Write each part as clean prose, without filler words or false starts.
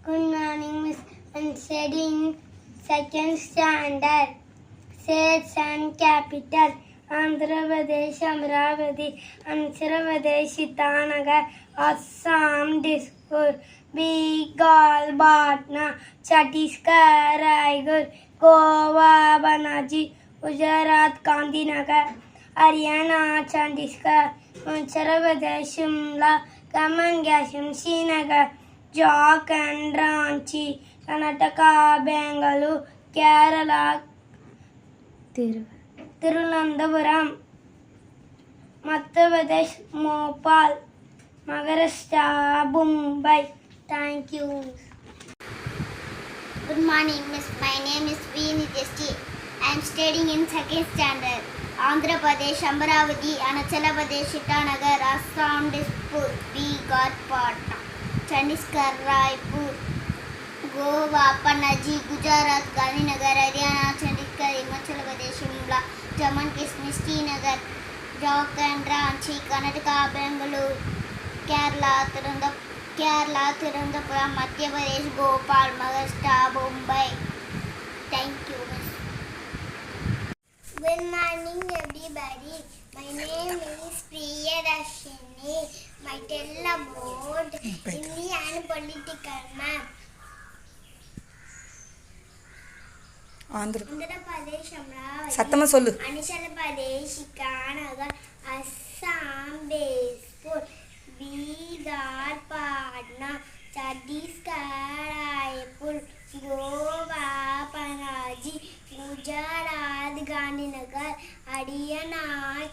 Good morning, Miss. I'm studying second standard. States and capital: Andhra Pradesh, Amravati; Andhra Pradesh, Itanagar; Assam, Dispur; Bengal, Patna; Chhattisgarh, Raigad; Goa, Panaji; Gujarat, Gandhinagar; Haryana, Chandigarh; Uttar Pradesh, Shimla; Jammu and Kashmir, Srinagar; Jharkhand, Ranchi; Karnataka, Bangalore; Kerala, Tirunelveli; Madhya Pradesh, Bhopal; Maharashtra, Mumbai. Thank you. Good morning, Miss. My name is V. Nijesti. I am studying in second standard. Andhra Pradesh, Amravati; Arunachal Pradesh, Itanagar; Assam, Dispur; Bengal, Patna; Chandigarh, Raipur; Goa, Panaji; Gujarat, Gandhinagar; Haryana, Chandigarh; Himachal Pradesh, Shimla; Jammu and Kashmir, Srinagar; Jharkhand, Ranchi; Karnataka, Bangalore; Kerala, Tirunelveli; Madhya Pradesh, Bhopal; Maharashtra, Mumbai. Thank you, Miss. Good morning, everybody. My name is Priyadashini. I tell about Indian and political map. Andhra Pradesh, Amaravati; சத்தமா சொல்லு. Arunachal Pradesh, Itanagar; Assam, Tezpur; Bihar, Patna; Chhattisgarh, Raipur; Goa, Panaji; Gujarat, Gandhinagar; Haryana,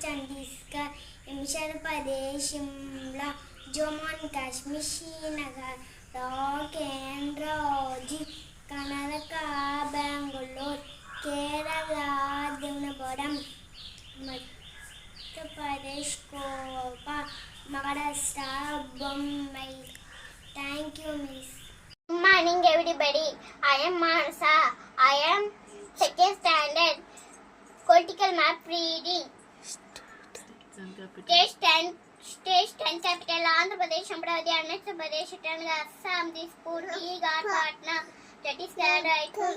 Chhattisgarh; Himachal Pradesh, Shimla; Jammu and Kashmir, Srinagar; Jharkhand Ranchi; Karnataka, Bengaluru; Kerala, Thiruvananthapuram; Madhya Pradesh, Goa; Maharashtra, பொம்மை. Thank you, Miss. Good morning, everybody. I am Manasa. I am second standard. Political map reading. State and capital: Andhra Pradesh, Amravati; Arunachal Pradesh, Itanagar; Assam, Dispur; Bengal, Patna; Chhattisgarh, Raipur;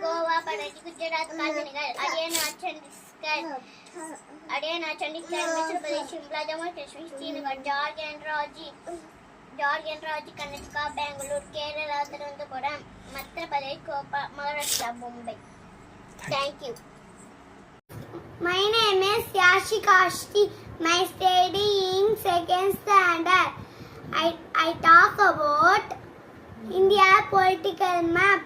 Goa, Panaji; Gujarat, Gandhinagar; Haryana, Chandigarh; Himachal Pradesh, Shimla; Jammu and Kashmir, Srinagar; Jharkhand, Ranchi; Karnataka, Bangalore; Kerala, Tirunelveli; Madhya Pradesh, Goa, Maharashtra, Mumbai. Thank you. My name is Yashika Ashti. My studying second standard. I talk about India political map.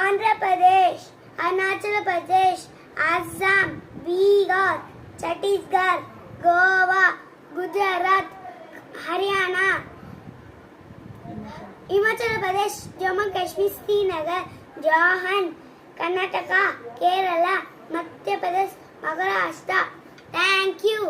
Andhra Pradesh, Arunachal Pradesh; Assam, Bihar; Chhattisgarh; Goa; Gujarat; Haryana; Himachal Pradesh; Jammu and Kashmir; Srinagar; Jharkhand; Karnataka; Kerala; Madhya Pradesh; Maharashtra. Thank you.